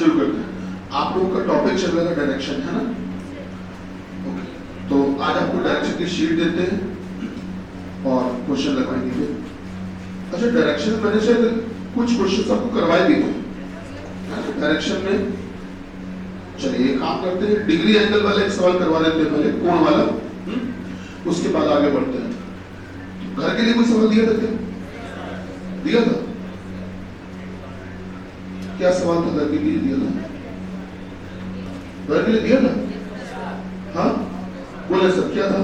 शुरू करते हैं। आप लोगों का टॉपिक चल रहा है डायरेक्शन, है ना? ओके, तो आज आपको डायरेक्शन की शीट देते हैं और क्वेश्चन लगवाएंगे। अच्छा, डायरेक्शन मैंने शायद कुछ क्वेश्चन आपको करवाए भी थे डायरेक्शन में। चलिए एक काम करते हैं, डिग्री एंगल वाला एक सवाल करवा देते हैं पहले, कोण वाला, उसके बाद आगे बढ़ते हैं। घर के लिए कोई सवाल दिया था क्या? दिया था? क्या सवाल था घर के लिए दिया था? घर के लिए दिया था? हाँ बोले सर, क्या था?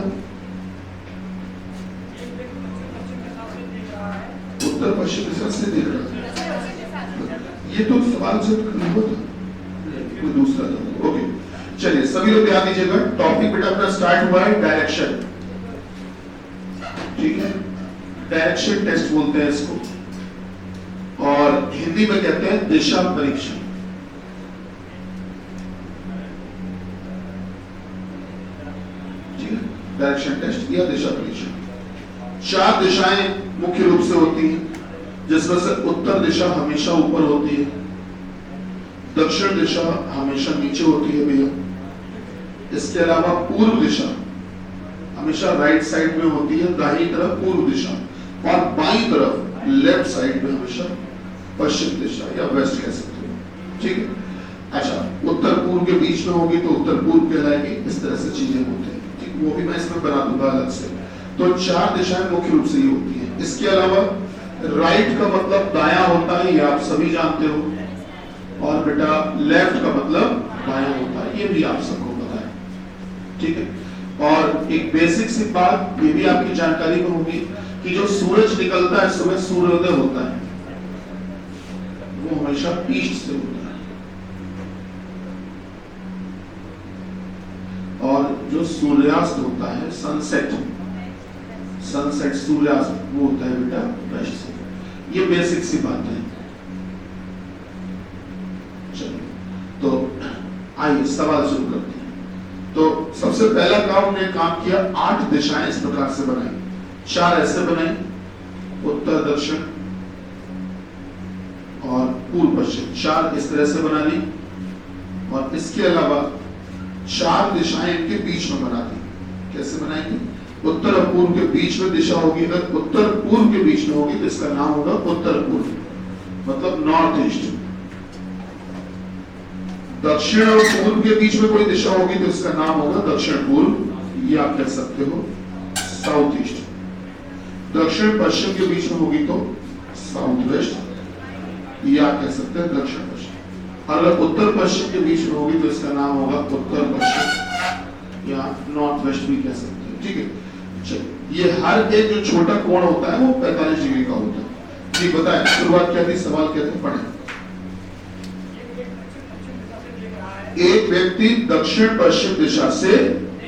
उत्तर पश्चिम दिशा से देख रहा था। ये तो सवाल से नहीं होता, कोई दूसरा था। ओके, चलिए सभी लोग ध्यान दीजिएगा। टॉपिक बेटा अपना स्टार्ट हुआ है डायरेक्शन, ठीक है? डायरेक्शन टेस्ट बोलते हैं इसको, और हिंदी में कहते हैं दिशा परीक्षण। ठीक है, डायरेक्शन टेस्ट या दिशा परीक्षण। 4 दिशाएं मुख्य रूप से होती हैं, जिसमें से उत्तर दिशा हमेशा ऊपर होती है, दक्षिण दिशा हमेशा नीचे होती है भैया। इसके अलावा पूर्व दिशा हमेशा राइट साइड में होती है, दाहिनी तरफ पूर्व दिशा, और बाईं तरफ लेफ्ट साइड में हमेशा पश्चिम दिशा या वेस्ट कह सकते हो। ठीक है, अच्छा, उत्तर पूर्व के बीच में होगी तो उत्तर पूर्व कहलाएगी। इस तरह से चीजें होती हैं, ठीक, वो भी मैं इसमें बना दूंगा अलग से। तो 4 दिशाएं मुख्य रूप से ये होती हैं। इसके अलावा राइट का मतलब दायां होता है, ये आप सभी जानते हो, और बेटा लेफ्ट का मतलब बायां होता है, ये भी आप सबको पता है। ठीक है, और एक बेसिक सी बात ये भी आपकी जानकारी में होगी कि जो सूरज निकलता है सुबह, सूर्योदय होता है, वो हमेशा ईस्ट से होता है, और जो सूर्यास्त होता है सनसेट, सूर्यास्त, वो होता है बेटा वेस्ट से। ये बेसिक सी बात है। चलिए, तो आइए सवाल शुरू करते हैं। तो सबसे पहला काम हमने काम किया, 8 दिशाएं इस प्रकार से बनाई। 4 ऐसे बनाई, उत्तर दक्षिण और पूर्व पश्चिम, 4 इस तरह से बना ली। और इसके अलावा 4 दिशाएं इनके बीच में बना दी। कैसे बनाएंगे? उत्तर और पूर्व के बीच में दिशा होगी, अगर उत्तर पूर्व के बीच में होगी तो इसका नाम होगा उत्तर पूर्व, मतलब नॉर्थ ईस्ट। दक्षिण और पूर्व के बीच में कोई दिशा होगी तो इसका नाम होगा दक्षिण पूर्व, ये आप कह सकते हो साउथ ईस्ट। दक्षिण पश्चिम के बीच में होगी तो साउथ वेस्ट, ये आप कह सकते हैं दक्षिण पश्चिम। और अगर उत्तर पश्चिम के बीच में होगी तो इसका नाम होगा उत्तर पश्चिम या नॉर्थ वेस्ट भी कह सकते हैं। ठीक है, चलिए, ये हर एक जो छोटा कोण होता है वो 45 डिग्री का होता है। ठीक, बताएं शुरुआत क्या थी, सवाल क्या थे, पढ़ें। एक व्यक्ति दक्षिण पश्चिम दिशा से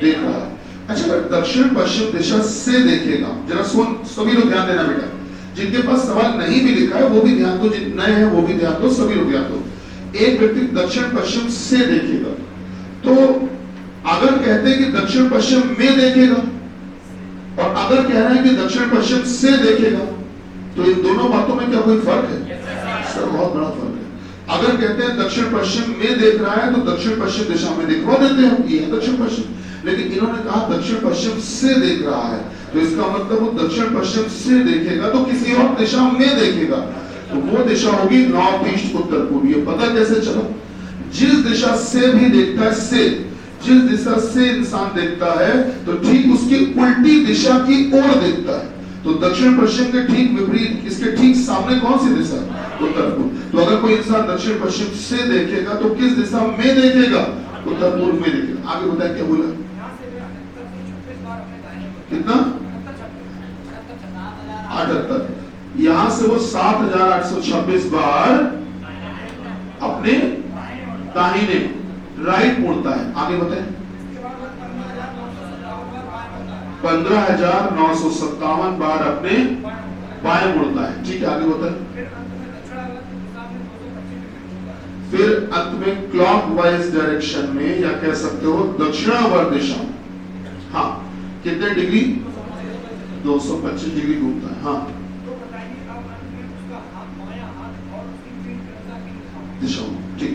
देख रहा है। अच्छा, अगर दक्षिण पश्चिम दिशा से देखेगा, जरा सभी लोग ध्यान देना बेटा, जिनके पास सवाल नहीं भी लिखा है वो भी ध्यान दो, जिन नए हैं वो भी ध्यान दो, सभी लोग ध्यान दो। एक व्यक्ति दक्षिण पश्चिम से देखेगा, तो अगर कहते हैं कि दक्षिण पश्चिम में देखेगा और अगर कह रहे हैं कि दक्षिण पश्चिम से देखेगा, तो इन दोनों बातों में क्या कोई फर्क है? सर बहुत बड़ा फर्क है। अगर कहते हैं दक्षिण पश्चिम में देख रहा है तो दक्षिण पश्चिम दिशा में दिखवा देते हैं, ये है दक्षिण पश्चिम। लेकिन इन्होंने कहा दक्षिण पश्चिम से देख रहा है, तो इसका मतलब वो दक्षिण पश्चिम से देखेगा तो किसी और दिशा में देखेगा, तो वो दिशा होगी नॉर्थ ईस्ट, उत्तर पूर्व। ये पता कैसे चला? जिस दिशा से भी देखता है, जिस दिशा से इंसान देखता है तो ठीक उसकी उल्टी दिशा की ओर देखता है। तो दक्षिण पश्चिम के ठीक विपरीत, इसके ठीक सामने कौन सी दिशा? उत्तर पूर्व। तो अगर कोई इंसान दक्षिण पश्चिम से देखेगा तो किस दिशा में देखेगा? उत्तर पूर्व में देखेगा। आगे बताए क्या बोला? कितना? 78। यहां से वो 7826 बार अपने दाहिने राइट मुड़ता है। आगे बताए। 15,957 बार अपने बाएं मुड़ता है। ठीक है, आगे बताए। फिर अंत में क्लॉकवाइज डायरेक्शन में, या कह सकते हो दक्षिणावर्त दिशा, हाँ, कितने डिग्री? 225 डिग्री घूमता है। हाँ, दिशा, ठीक।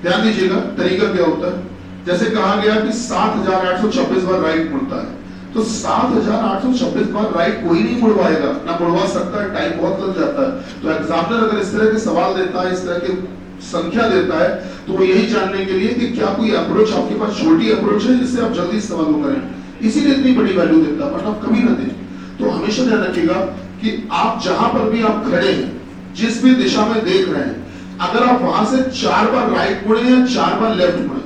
ध्यान दीजिएगा तरीका क्या होता है। जैसे कहा गया कि 7,826 बार राइट मुड़ता है, तो 7,826 बार राइट कोई नहीं मुड़वाएगा, ना मुड़वा सकता है, टाइम बहुत लग जाता है। तो एग्जामिनर अगर इस तरह के सवाल देता है, इस तरह के संख्या देता है, तो वो यही जानने के लिए कि क्या कोई अप्रोच आपके पास छोटी अप्रोच है जिससे आप जल्दी सवाल करें, इसीलिए इतनी बड़ी वैल्यू देता है, वरना कभी ना दे। तो हमेशा ध्यान रखिएगा कि आप जहां पर भी आप खड़े हैं, जिस भी दिशा में देख रहे हैं, अगर आप वहां से 4 बार राइट मुड़े या 4 बार लेफ्ट मुड़े,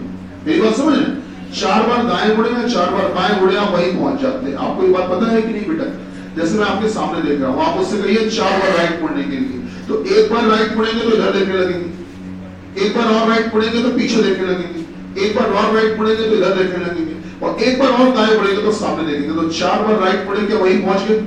मेरी बात समझ रहे हैं, 4 बार दाएं मुड़े या 4 बार बाएं मुड़े, आप वहीं पहुंच जाते हैं। आपको ये बात पता है कि नहीं बेटा? जैसे मैं आपके सामने देख रहा हूं, आप मुझसे कहिए 4 बार राइट मुड़ने के लिए, तो एक बार राइट मुड़ेंगे तो इधर देखने लगेंगे, एक बार और राइट मुड़ेंगे तो पीछे देखने लगेंगे, एक बार और राइट मुड़ेंगे तो इधर देखने लगेंगे, और एक बार और दाएं मुड़ेंगे तो सामने देखेंगे। तो 4 बार राइट मुड़े के वहीं पहुंच गए।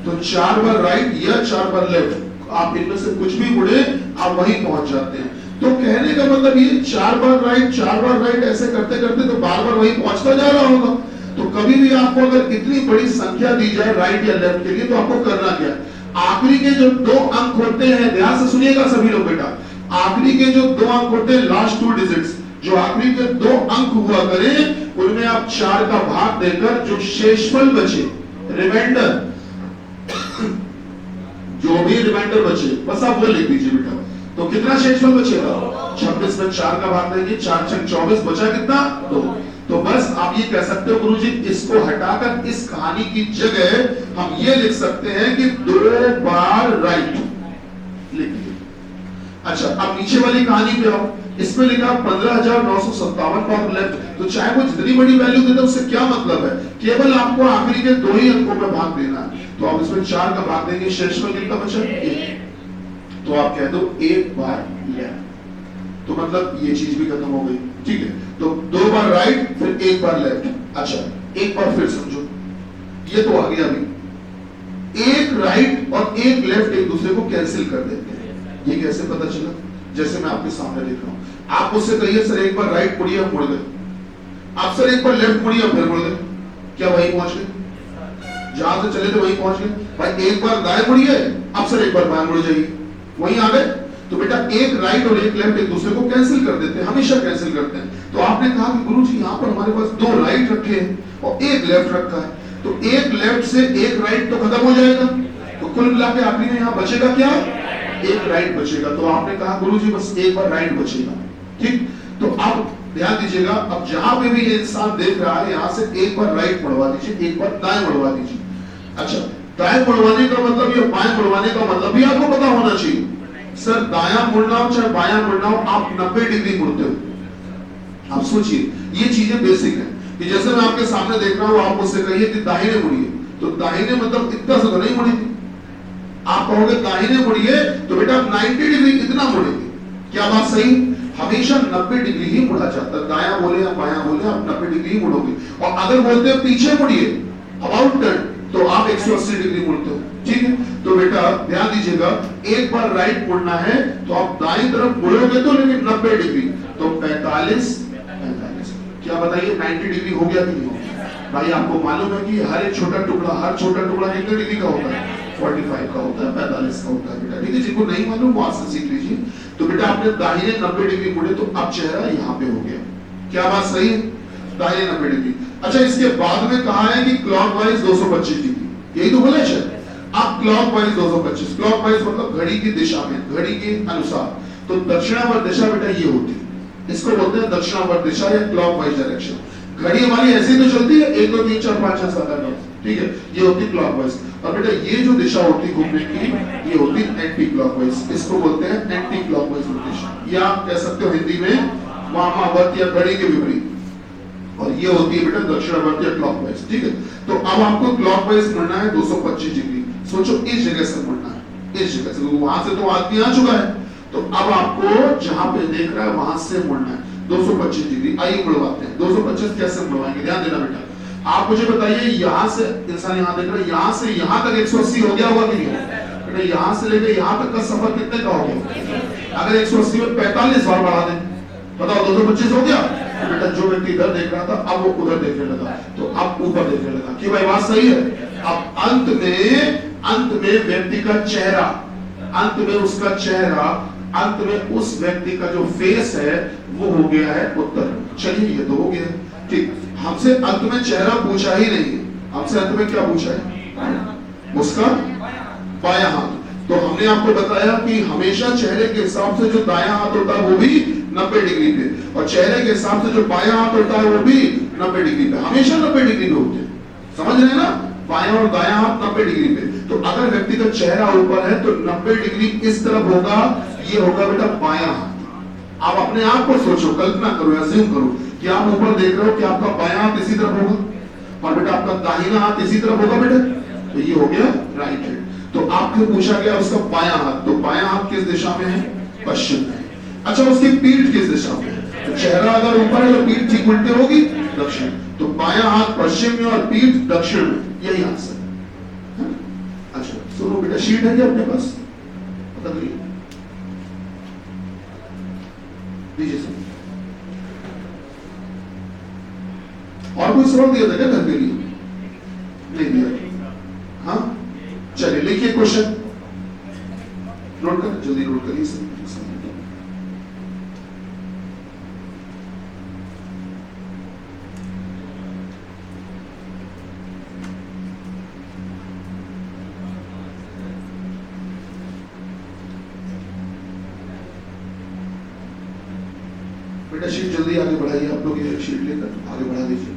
तो 4 बार राइट या 4 बार लेफ्ट, आप इनमें से कुछ भी मुड़े आप वहीं पहुंच जाते हैं। तो कहने का मतलब ये 4 बार राइट 4 बार राइट ऐसे करते करते तो बार बार वहीं पहुंचता जा रहा होगा। तो कभी भी आपको अगर इतनी बड़ी संख्या दी जाए राइट या लेफ्ट के लिए, तो आपको करना क्या? आखिरी के जो 2 अंक होते हैं, ध्यान से सुनिएगा सभी लोग बेटा, आखिरी के जो 2 अंक होते हैं, लास्ट 2 डिजिट्स, जो आखिरी के 2 अंक हुआ करें, उनमें आप 4 का भाग देकर जो शेषफल बचे, रिमाइंडर, जो भी रिमाइंडर बचे, बस आप वो लिख दीजिए बेटा। तो कितना शेषफल बचेगा? 26 में 4 का भाग देंगे, 4 6 24, बचा कितना? 2। तो बस आप ये कह सकते हो गुरुजी, इसको हटाकर इस कहानी की जगह हम ये लिख सकते हैं कि 2 बार राइट लिख दिए। अच्छा, अब नीचे वाली कहानी पे आओ, इसमें लिखा 15,957 बार लेफ्ट। तो चाहे वो जितनी बड़ी वैल्यू देता है, उससे क्या मतलब है? केवल आपको आखिरी के 2 ही अंकों में भाग देना है। तो आप इसमें 4 का भाग देंगे, शेषफल कितना बचा? 1। तो आप कह दो 1 बार लेफ्ट, तो मतलब ये चीज भी खत्म हो गई। ठीक है, तो 2 बार राइट फिर 1 बार लेफ्ट। अच्छा, एक बार फिर समझो, ये तो आ गया अभी। एक राइट और एक लेफ्ट एक दूसरे को कैंसिल कर देते हैं। ये कैसे पता चला? जैसे मैं आपके सामने देख रहा हूं, आप मुझसे कहिए सर एक बार राइट मुड़िए, हम मुड़ गए। आप सर एक बार लेफ्ट मुड़िए, फिर मुड़ गए, क्या वहीं पहुंच गए? जहां से चले थे वहीं पहुंच गए। भाई एक बार दाएं मुड़िए, अब सर एक बार बाएं मुड़ जाइए, वहीं आ गए। तो बेटा एक राइट और एक लेफ्ट एक दूसरे को कैंसिल कर देते हैं, हमेशा कैंसिल करते हैं। तो आपने कहा कि गुरुजी यहाँ पर हमारे पास 2 राइट रखे हैं और एक लेफ्ट रखा है, तो एक लेफ्ट से एक राइट तो खत्म हो जाएगा, तो कुल मिला के आखिरी में यहाँ बचेगा क्या? एक राइट बचेगा। तो आपने कहा गुरुजी बस एक बार राइट बचेगा। ठीक, तो अब ध्यान दीजिएगा, अब जहां पे भी ये इंसान देख रहा है, यहाँ से एक बार राइट मुड़वा दीजिए, एक बार दाएं मुड़वा दीजिए। अच्छा, दाएं मुड़वाने का मतलब या बाएं मुड़वाने का मतलब भी आपको पता होना चाहिए। सर दायां मुड़ना हो चाहे बायां मुड़ना हो, आप 90 डिग्री मुड़ते हो। आप सोचिए, ये चीजें बेसिक है कि जैसे मैं आपके सामने देख रहा हूं, आप मुझसे कहिए कि दाहिने मुड़िए, तो दाहिने मतलब इतना से तो नहीं मुड़ेगी। आप कहोगे दाहिने मुड़िए, तो बेटा 90 डिग्री इतना मुड़ेगी। क्या बात सही? हमेशा 90 डिग्री ही मुड़ा जाता है। दायां बोले या बायां बोले, आप 90 डिग्री ही मुड़ोगे। और अगर बोलते हैं पीछे मुड़िए, अबाउट टर्न, तो आप 180 डिग्री मुड़ते हो। ठीक है, तो बेटा ध्यान दीजिएगा, एक बार राइट मुड़ना है तो आप दाईं तरफ मुड़ोगे तो, लेकिन 90 डिग्री, तो 45। क्या बताइए 90 डिग्री हो गया कि नहीं हो गया? भाई आपको मालूम है कि हर छोटा टुकड़ा कितने डिग्री का होता है? 45 का होता है, 45 का होता है बेटा। ठीक है, जिनको नहीं मालूम वो आज से सीख लीजिए। तो बेटा आपने दाहिने 90 डिग्री मुड़े, तो अब चेहरा यहाँ पे हो गया। क्या बात सही है? दाहिने 90 डिग्री। अच्छा, इसके बाद में कहा है कि क्लॉकवाइज 225 डिग्री, यही तो बोले शायद। अब क्लॉकवाइज 225, क्लॉकवाइज मतलब घड़ी की दिशा में, घड़ी के अनुसार। तो दक्षिणावर्त दिशा बेटा ये होती है, इसको बोलते हैं दक्षिणावर्त दिशा या क्लॉकवाइज डायरेक्शन। घड़ी हमारी ऐसी तो चलती है 1 2 3 4 5 6 7 8 9, ठीक है, ये होती क्लॉकवाइज। और बेटा ये जो दिशा होती घूमने की, ये होती एंटी क्लॉकवाइज, इसको बोलते हैं एंटी क्लॉकवाइज रोटेशन, या आप कह सकते हो हिंदी में वामावर्त या घड़ी के विपरीत। और ये होती है बेटा दक्षिणावर्त या क्लॉकवाइज। ठीक है, तो अब आपको क्लॉकवाइज मुड़ना है 225 डिग्री। सोचो इस जगह से मुड़ना है, इस जगह से, वहां से तो आदमी आ चुका है, तो अब आपको जहां पे देख रहा है वहां से मुड़ना है 225 डिग्री। आइए मुड़वाते हैं। 225 कैसे मुड़वाएंगे, ध्यान देना बेटा। आप मुझे बताइए, यहाँ से इंसान यहाँ देख रहा है, यहाँ से यहाँ तक 180 हो गया होगा कि नहीं? बेटा यहाँ से लेकर यहाँ तक का सफर कितने का हो गया? अगर 180 में 45 बार बढ़ा दें, बताओ 225 हो गया। तो बेटा जो व्यक्ति इधर देख रहा था, अब वो उधर देखने लगा, तो अब ऊपर देखने लगा। कि भाई बात सही है? अब अंत में व्यक्ति का चेहरा, अंत में उसका चेहरा अंत में उस व्यक्ति का जो फेस है वो हो गया है उत्तर। चलिए ये तो हो गया ठीक। हमसे अंत में चेहरा पूछा ही नहीं है, हमसे अंत में क्या पूछा है? उसका बायां हाथ। तो हमने आपको बताया कि हमेशा चेहरे के हिसाब से जो दायां हाथ होता है वो भी 90 डिग्री पे, और चेहरे के हिसाब से जो बायां हाथ होता है वो भी 90 डिग्री पे, हमेशा 90 डिग्री पे होते हैं। समझ रहे हैं ना? बायां और दायां हाथ 90 डिग्री पे। तो अगर व्यक्ति का चेहरा ऊपर है तो 90 डिग्री इस तरफ होगा, ये होगा बेटा बायां हाथ। आप अपने आप को सोचो, कल्पना करो, अज्यूम करो कि आप ऊपर देख रहे हो कि आपका बायां हाथ इसी तरफ होगा और बेटा आपका दाहिना हाथ इसी तरफ होगा बेटा, तो ये हो गया राइट हैंड। तो आपसे पूछा गया उसका बायां हाथ, तो बायां हाथ किस दिशा में है? पश्चिम में। अच्छा, उसकी पीठ किस दिशा में है? तो चेहरा अगर ऊपर है तो पीठ ठीक उल्टे होगी, दक्षिण। तो बायां हाथ पश्चिम में और पीठ दक्षिण में, यही आंसर है। अच्छा सुनो बेटा, शीट है क्या अपने पास? पता नहीं दीजिए सर। और कोई सवाल दिया था क्या घर के लिए? नहीं दिया। हाँ चलिए लिखिए क्वेश्चन, नोट कर, जल्दी नोट करिए सर। बेटा शीट जल्दी आगे बढ़ाइए, आप लोग ये शीट लेकर आगे बढ़ा दीजिए।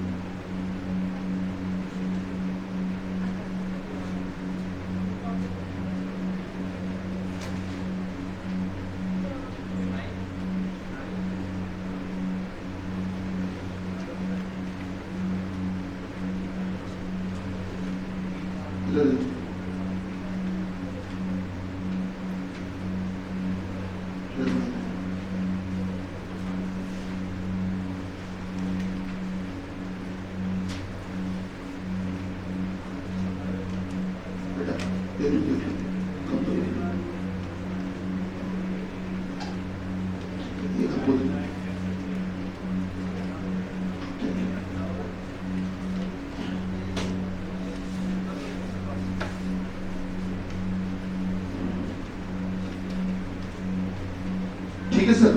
ठीक है सर,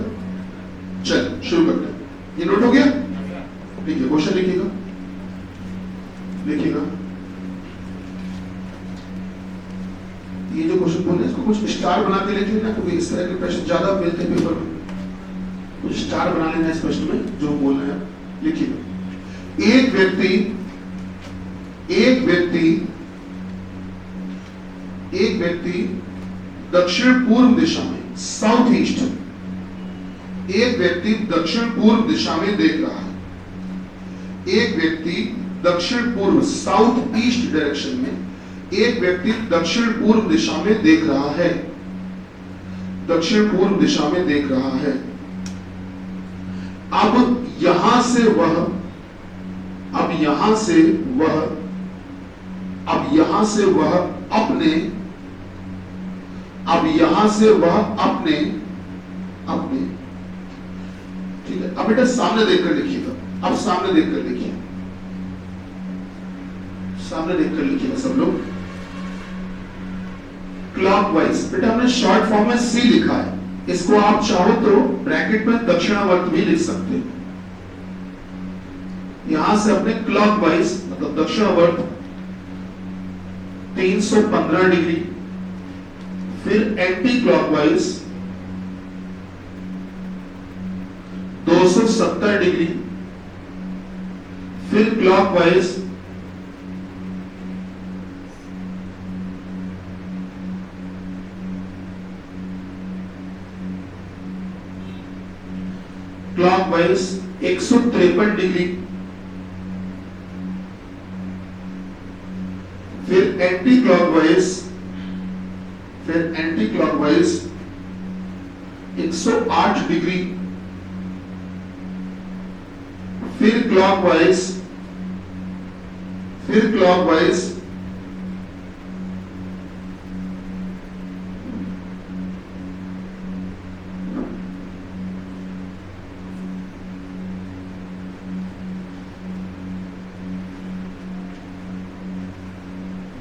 चल शुरू करते हैं। ये नोट हो गया? देखिए क्वेश्चन लिखिएगा, लिखिएगा। ये जो क्वेश्चन बोल रहे हैं इसको कुछ स्टार बना के लिखिए ना, क्योंकि इस तरह के प्रश्न ज्यादा मिलते हैं पेपर में। कुछ स्टार बना लेना इस प्रश्न में जो बोल रहे हैं। लिखिएगा, एक व्यक्ति दक्षिण पूर्व दिशा में, साउथ ईस्ट, एक व्यक्ति दक्षिण पूर्व दिशा में देख रहा है। एक व्यक्ति दक्षिण पूर्व, साउथ ईस्ट डायरेक्शन में एक व्यक्ति दक्षिण पूर्व दिशा में देख रहा है, दक्षिण पूर्व दिशा में देख रहा है। अब यहां से वह अपने ठीक है। अब बेटा सामने देखकर लिखिएगा, अब सामने देखकर लिखिए, सामने देखकर लिखिएगा सब लोग। क्लॉकवाइज, बेटा हमने शॉर्ट फॉर्म में सी लिखा है, इसको आप चाहो तो ब्रैकेट में दक्षिणावर्त भी लिख सकते हैं। यहां से अपने क्लॉकवाइज मतलब दक्षिणावर्त 315 डिग्री, फिर एंटी क्लॉकवाइज 270 डिग्री, फिर क्लॉकवाइज 153 डिग्री, फिर एंटी क्लॉकवाइज 108 डिग्री, फिर क्लॉकवाइज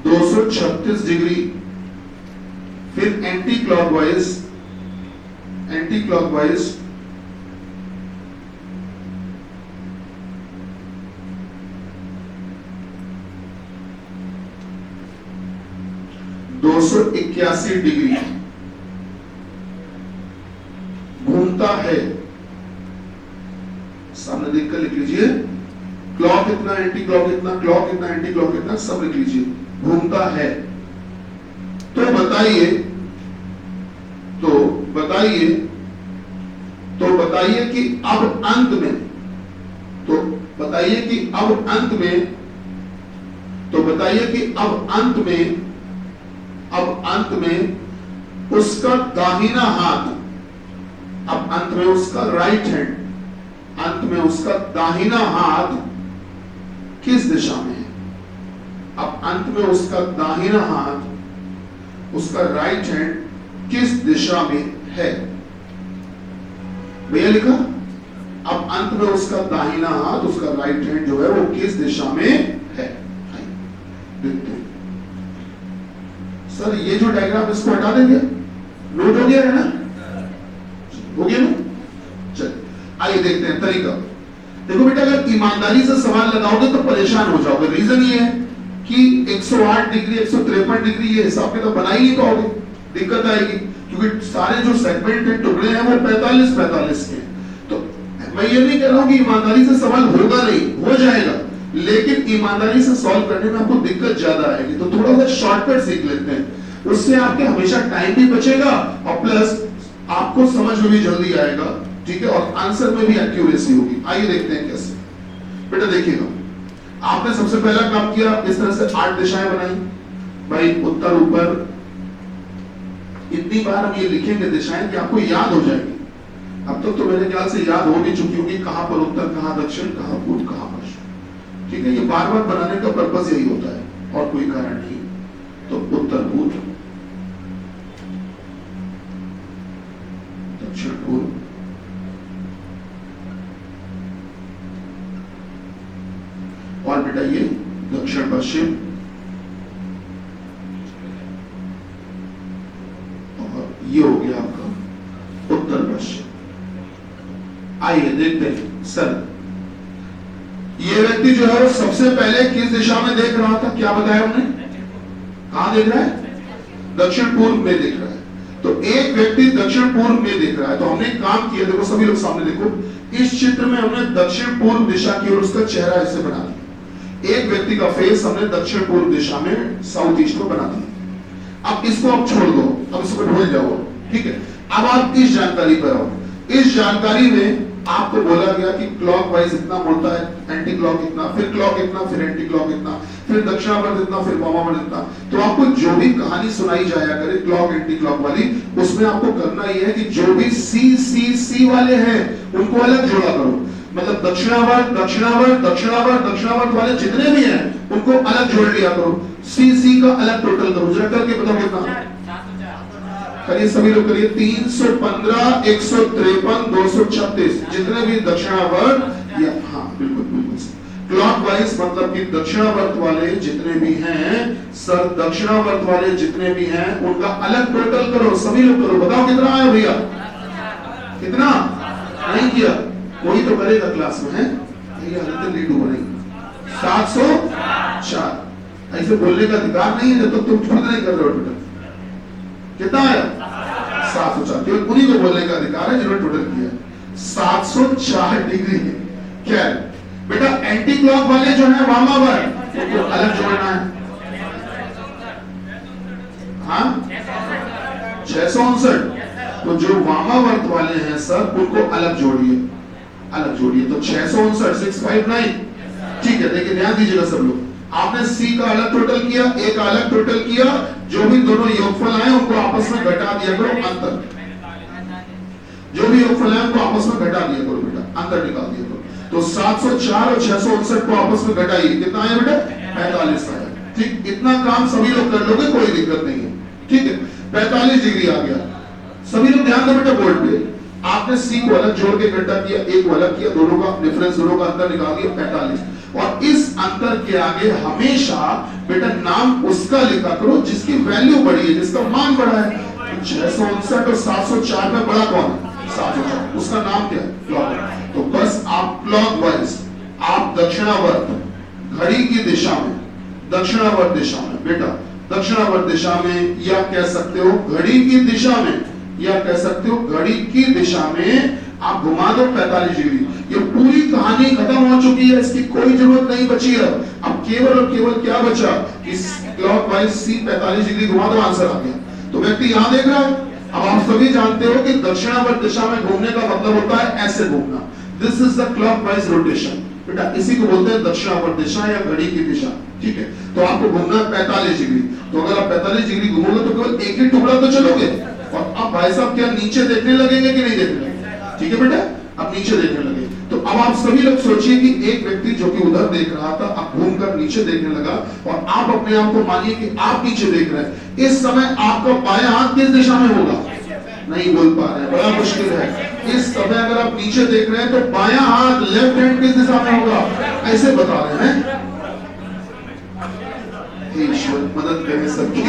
236 डिग्री, फिर anti clockwise anti clockwise 281 degree घूमता है। सामने देखकर लिख लीजिए, क्लॉक इतना, एंटी क्लॉक इतना, क्लॉक इतना, एंटी क्लॉक इतना, सब लिख लीजिए, घूमता है। तो बताइए कि अब अंत में, बताइए कि अब अंत में उसका दाहिना हाथ, अब अंत में उसका राइट हैंड, अंत में उसका दाहिना हाथ किस दिशा में है? अब अंत में उसका दाहिना हाथ, उसका राइट हैंड किस दिशा में है? भैया लिखा, अब अंत में उसका दाहिना हाथ, उसका राइट हैंड जो है वो किस दिशा में है? देखते हैं सर, ये जो डायग्राम इसको हटा देंगे, नोट हो गया है ना? हो गया ना? चलिए आइए देखते हैं तरीका। देखो बेटा, अगर ईमानदारी से सवाल लगाओगे तो परेशान हो जाओगे। रीजन ये है कि 108 डिग्री 153 डिग्री ये हिसाब किताब बना ही नहीं पाओगे, दिक्कत आएगी, क्योंकि सारे जो सेगमेंट है, टुकड़े हैं, वो 45 के। तो मैं ये नहीं कह रहा हूं कि ईमानदारी से सवाल होगा नहीं, हो जाएगा, लेकिन ईमानदारी से सॉल्व करने में आपको दिक्कत ज्यादा आएगी। तो थोड़ा सा शॉर्टकट सीख लेते हैं, उससे आपके हमेशा टाइम भी बचेगा और प्लस आपको समझ में भी जल्दी आएगा, ठीक है, और आंसर में भी एक्यूरेसी होगी। आइए देखते हैं कैसे। बेटा देखिएगा, आपने सबसे पहला काम किया, इस तरह से 8 दिशाएं बनाई भाई, उत्तर ऊपर। इतनी बार हम ये लिखेंगे दिशाएं कि आपको याद हो जाएगी। अब तक तो मेरे ख्याल से याद हो भी चुकी होगी, कहां पर उत्तर, कहां दक्षिण, कहां पूर्व, कहां पश्चिम, ठीक है। ये बार बार बनाने का पर्पस यही होता है और कोई कारण नहीं। तो उत्तर पूर्व, दक्षिण पूर्व, और बेटा ये दक्षिण पश्चिम, और ये हो गया आपका उत्तर पश्चिम। आइए देखते हैं सर, ये व्यक्ति जो है वो सबसे पहले किस दिशा में देख रहा था? क्या बताया हमने? कहां देख रहा है? दक्षिण पूर्व में देख रहा है। तो एक व्यक्ति दक्षिण पूर्व में देख रहा है, तो हमने काम किया, देखो सभी लोग सामने देखो, इस चित्र में हमने दक्षिण पूर्व दिशा की और उसका चेहरा ऐसे बना दिया। एक व्यक्ति का फेस हमने दक्षिण पूर्व दिशा में, साउथ ईस्ट को बना दिया। अब इसको आप छोड़ दो, अब इसको भूल जाओ, ठीक है। अब आप इस जानकारी पर आओ। इस जानकारी में आपको बोला गया कि क्लॉकवाइज इतना मुड़ता है, एंटी क्लॉक इतना, फिर क्लॉक इतना, फिर एंटी क्लॉक इतना, फिर दक्षिणावर्त इतना, फिर वामावर्त इतना। तो आपको जो भी कहानी सुनाई जाया करे क्लॉक एंटी क्लॉक वाली, उसमें आपको करना यह है कि जो भी सी वाले हैं उनको अलग जोड़ा करो। मतलब दक्षिणावर्त दक्षिणावर्त दक्षिणावर्त दक्षिणावर्त वाले जितने भी हैं उनको अलग जोड़ लिया करो। सी का अलग टोटल करो, जरा करके बताओ कितना करिए, सभी लोग करिए। 315, 153, 236 जितने भी दक्षिणावर्त, या हाँ बिल्कुल बिल्कुल क्लॉकवाइज, मतलब कि दक्षिणावर्त वाले जितने भी हैं सर, दक्षिणावर्त वाले जितने भी हैं उनका अलग टोटल करो। सभी लोग करो, बताओ कितना आया भैया? कितना? नहीं किया कोई तो करेगा क्लास में, है ये हालत लीड हो रही। 704। ऐसे बोलने का अधिकार नहीं है जब तक तुम खुद नहीं कर रहे हो टोटल। कितना आया? 704। केवल उन्हीं को बोलने का अधिकार है जिन्होंने टोटल किया। 704 डिग्री है। क्या है बेटा? एंटी क्लॉक वाले जो है वामावर्त, उनको अलग जोड़ना है। हाँ 659। तो जो वामावर्त वाले हैं सर उनको अलग जोड़िए, अलग जोड़िए। तो 659, 659, ठीक है। देखिए ध्यान दीजिएगा सब लोग, आपने सी का अलग टोटल किया, ए का अलग टोटल किया, जो भी दोनों योगफल आए उनको आपस में घटा दिया करो, अंतर। जो भी योगफल आए उनको आपस में घटा दिया करो बेटा, अंतर निकाल दिया करो। तो 704 और 659 को आपस में घटाइए, कितना आया बेटा? 45 आया। ठीक, इतना काम सभी लोग कर लोगे, कोई दिक्कत नहीं है, ठीक है। 45 डिग्री आ गया। सभी लोग ध्यान दो बेटा बोर्ड पे, आपने सी को अलग जोड़ के इकट्ठा किया, ए को अलग किया, दोनों का डिफरेंस, दोनों का अंतर निकाल दिया 45। और इस अंतर के आगे हमेशा बेटा नाम उसका लिखा करो जिसकी वैल्यू बड़ी है, जिसका मान बड़ा है। 659 और 704 में बड़ा कौन है? 704। उसका नाम क्या है? क्लॉक। तो बस आप क्लॉकवाइज, आप दक्षिणावर्त घड़ी की दिशा में, दक्षिणावर्त दिशा में बेटा, दक्षिणावर्त दिशा में, या कह सकते हो घड़ी की दिशा में, या कह सकते हो घड़ी की दिशा में आप घुमा दो 45 डिग्री। ये पूरी कहानी खत्म हो चुकी है, इसकी कोई जरूरत नहीं बची है। अब केवल और केवल क्या बचा? इस क्लॉकवाइज सी 45 डिग्री घुमा दो, आंसर आ गया। तो व्यक्ति यहां देख रहा है। अब आप सभी जानते हो कि दक्षिणावर्त दिशा में घूमने का मतलब होता है ऐसे घूमना। This is the clockwise rotation बेटा, इसी को बोलते हैं दक्षिणावर्त दिशा या घड़ी की दिशा। ठीक है, तो आपको घूमना है 45 डिग्री। तो अगर आप 45 डिग्री घूमोगे तो केवल एक ही टुकड़ा तो चलोगे। और अब भाई साहब क्या नीचे देखने लगेंगे कि नहीं देखने लगेंगे? ठीक है बेटा, अब नीचे देखने लगे। तो अब आप सभी लोग सोचिए कि एक व्यक्ति जो कि उधर देख रहा था, अब घूमकर नीचे देखने लगा, और आप अपने आप को मानिए कि आप नीचे देख रहे हैं। इस समय आपका बायां हाथ किस दिशा में होगा? नहीं बोल पा रहे हैं, बड़ा मुश्किल है। इस समय अगर आप नीचे देख रहे हैं तो बायां हाथ, लेफ्ट हैंड किस दिशा में होगा? ऐसे बता रहे हैं। ईश्वर मदद करें सबकी।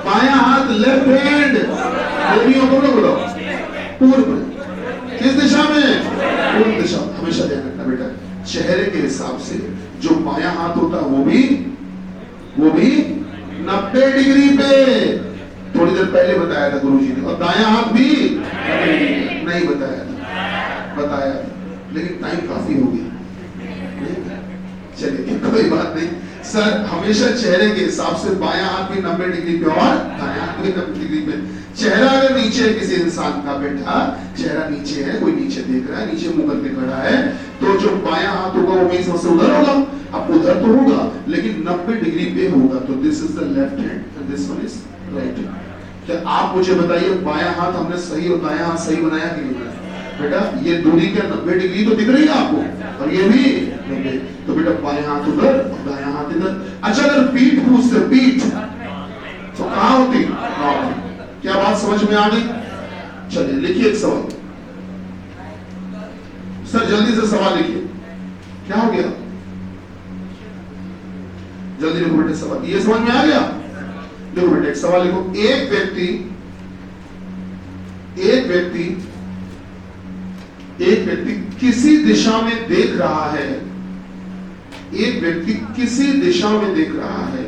बायां हाथ, लेफ्ट हैंड, बोलो पूर्व। किस दिशा में? पूर्व दिशा। हमेशा ध्यान रखना बेटा, चेहरे के हिसाब से जो बायां हाथ होता है वो भी 90 डिग्री पे। थोड़ी देर पहले बताया था गुरुजी ने। और दायां हाथ भी नहीं बताया था, लेकिन टाइम काफी हो गया। चलिए कोई बात नहीं सर, हमेशा चेहरे के हिसाब से बायां हाथ भी 90 डिग्री पे और दायां हाथ भी 90 डिग्री पे। चेहरा अगर नीचे है किसी इंसान का बेटा, चेहरा नीचे है, कोई नीचे देख रहा है, नीचे मुंह करके खड़ा है, तो जो बायां हाथ होगा वो मेरी समझ से उधर होगा। अब उधर तो होगा लेकिन 90 डिग्री पे होगा। तो this is the left hand and this one is right hand. क्या आप मुझे बताइए, बायां हाथ हमने सही और दायां हाथ सही बनाया कि नहीं बनाया? बेटा ये दूरी क्या 90 डिग्री तो दिख रही है आपको, और ये भी 90। तो बेटा बायां हाथ उधर और दायां हाथ इधर। अच्छा अगर पीठ पूछते, पीठ तो कहां होती? क्या बात समझ में आ गई? चलिए लिखिए एक सवाल। सर जल्दी से सवाल लिखिए। क्या हो गया? जल्दी लिखो बेटे सवाल। ये समझ में आ गया? देखो बेटे एक सवाल लिखो। एक व्यक्ति किसी दिशा में देख रहा है। एक व्यक्ति किसी दिशा में देख रहा है।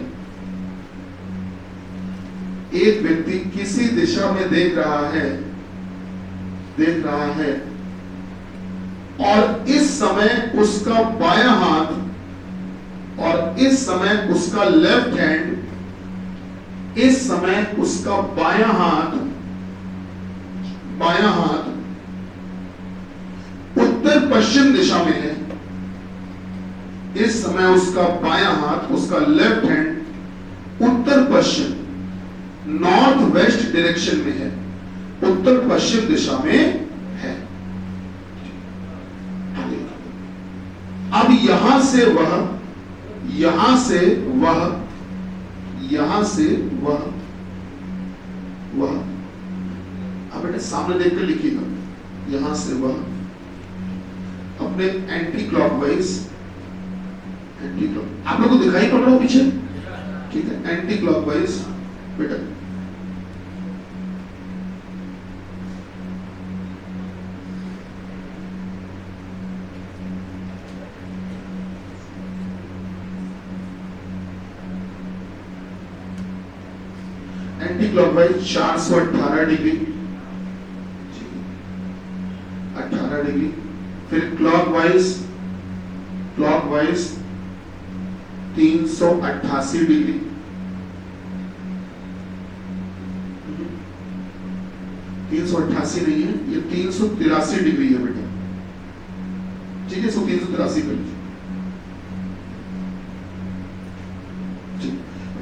एक व्यक्ति किसी दिशा में देख रहा है और इस समय उसका बायां हाथ और इस समय उसका लेफ्ट हैंड, इस समय उसका बायां हाथ उत्तर पश्चिम दिशा में है। इस समय उसका बायां हाथ, उसका लेफ्ट हैंड उत्तर पश्चिम, नॉर्थ वेस्ट डायरेक्शन में है, उत्तर पश्चिम दिशा में है। अब यहां से वह अब बेटा सामने देखकर लिखिएगा। यहां से वह अपने एंटी क्लॉकवाइज, आप लोगों को दिखाई पड़ रहा हो पीछे? ठीक है, एंटी क्लॉकवाइज बेटा एंटी क्लॉकवाइज 418 डिग्री, 18 डिग्री। फिर क्लॉकवाइज 388 डिग्री। तीन सौ 88 नहीं है, ये 383 डिग्री है बेटा। ठीक है, 383 कर लीजिए।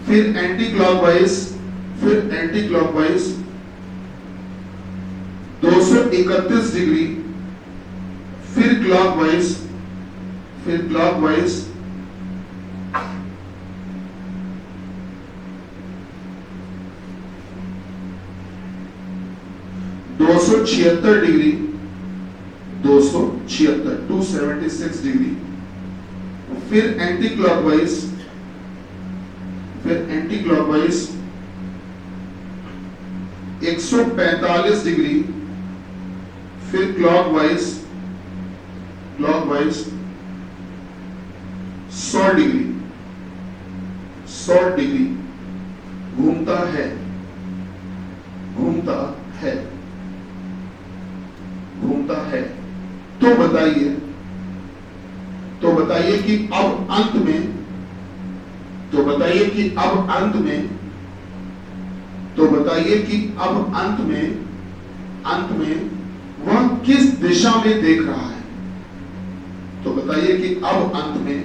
फिर एंटी क्लॉकवाइज 231 डिग्री। फिर क्लॉकवाइज 276 डिग्री, 276 डिग्री। फिर एंटी क्लॉकवाइज 145 डिग्री, फिर क्लॉकवाइज 100 डिग्री घूमता है तो बताइए कि अब अंत में वह किस दिशा में देख रहा है? तो बताइए कि अब अंत में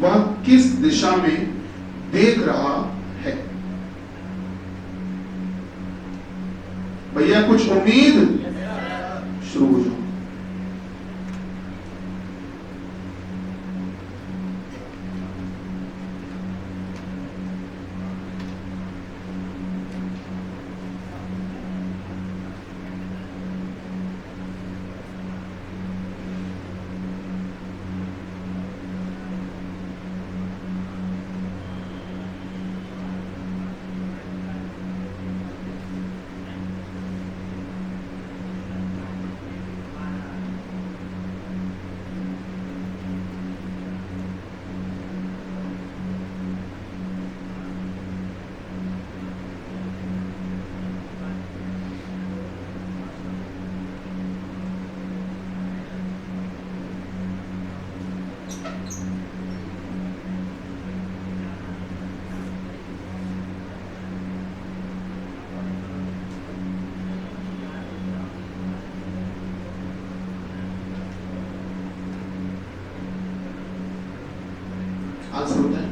वह किस दिशा में देख रहा है? भैया कुछ उम्मीद? शुरू हो जाओ। आंसर होता है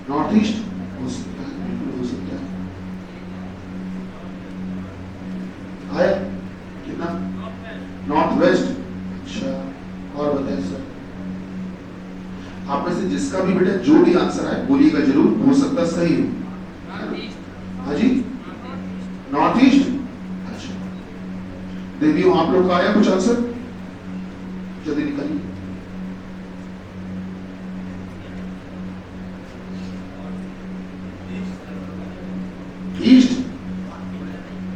नॉर्थ ईस्ट, हो सकता है, बिल्कुल हो सकता है। आया कितना? North west. अच्छा, और बताए सर, आप में से जिसका भी बेटा जो भी आंसर आए बोलिएगा जरूर, हो सकता सही हो। हाँ जी, नॉर्थ ईस्ट। अच्छा देवियों, आप लोग का आया कुछ आंसर? जल्दी निकालिए। ईस्ट।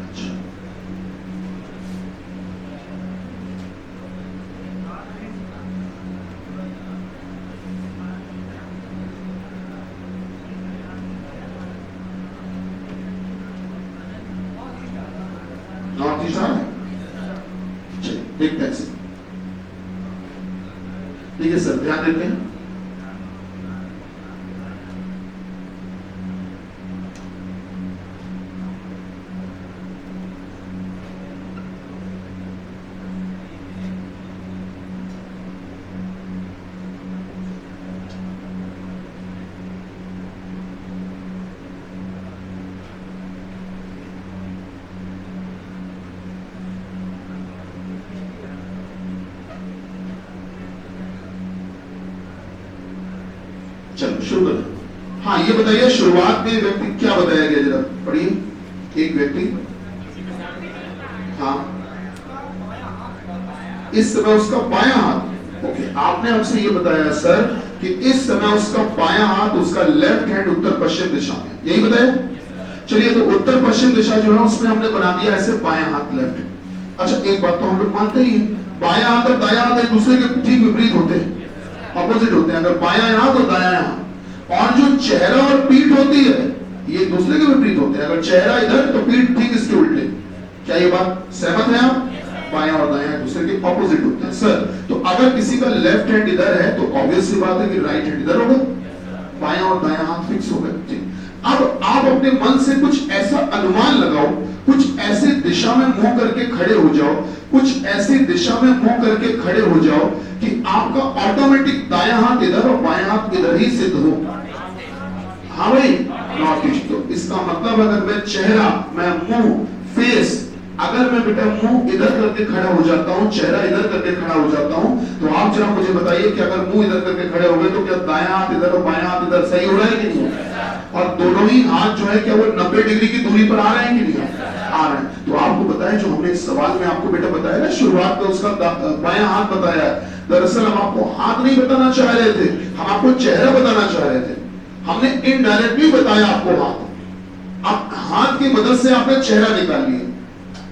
अच्छा, नॉर्थ ईस्ट आ रहा है। चलिए देखते हैं सर। ठीक है सर, ध्यान देते हैं। चलो शुरू करें। हाँ ये बताइए, शुरुआत में व्यक्ति क्या बताया गया, जरा पढ़िए। एक व्यक्ति, हाँ, इस समय उसका बायां हाथ। ओके, आपने हमसे ये बताया सर कि इस समय उसका बायां हाथ, उसका लेफ्ट हैंड उत्तर पश्चिम दिशा में, यही बताया। चलिए, तो उत्तर पश्चिम दिशा जो है उसमें हमने बना दिया ऐसे बायां हाथ लेफ्ट। अच्छा, एक बात तो हम लोग मानते ही हैं, बायां हाथ और दायां हाथ एक दूसरे के ठीक विपरीत होते हैं, अपोजिट होते हैं। अगर बायां हाथ और दायां हाथ, और जो चेहरा और पीठ होती है ये एक दूसरे के विपरीत होते हैं। अगर चेहरा इधर तो पीठ ठीक इसके उल्टे। क्या ये बात सहमत है आप? बायां और दायां एक दूसरे के ऑपोजिट होते हैं सर। तो अगर किसी का लेफ्ट हैंड इधर है तो ऑब्वियस सी बात है कि राइट हैंड इधर होगा, बायां और दायां हाथ फिक्स हो गए। अब आप अपने मन से कुछ ऐसा अनुमान लगाओ, कुछ ऐसे दिशा में मुंह करके खड़े हो जाओ, कुछ ऐसी दिशा में मुंह करके खड़े हो जाओ कि आपका ऑटोमेटिक दायां हाथ इधर और बायां हाथ इधर ही सिद्ध हो। हाँ भाई, नॉर्थ ईस्ट। तो इसका मतलब अगर मैं चेहरा, मैं मुंह, फेस, अगर मैं बेटा मुंह इधर करके खड़ा हो जाता हूँ, चेहरा इधर करके खड़ा हो जाता हूँ, तो आप जरा मुझे बताइए कि अगर मुंह इधर करके खड़े हो गए तो क्या दायां हाथ इधर और बायां हाथ इधर सही हो रहा है कि नहीं? और दोनों ही हाथ जो है क्या वो 90 डिग्री की दूरी पर आ रहे हैं कि नहीं आ रहे हैं? तो आपको बताया, जो हमने इस सवाल में आपको बेटा बताया ना, शुरुआत में उसका बायां हाथ बताया। दरअसल हम आपको हाथ नहीं बताना चाह रहे थे, हम आपको चेहरा बताना चाह रहे थे। हमने इनडायरेक्टली बताया आपको हाथ। अब हाथ की मदद से आपने चेहरा निकाल लिया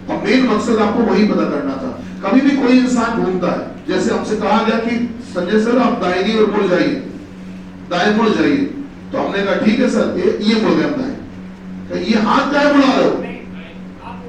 और मेन मकसद आपको वही पता करना था। कभी भी कोई इंसान घूमता है, जैसे हमसे कहा गया कि संजय सर आप दाहिनी ओर मुड़ जाइए, दाएं मुड़ जाइए, तो हमने कहा ठीक है सर, ये मुड़ गया दाएं। तो ये हाथ क्या मुड़ा रहे हो?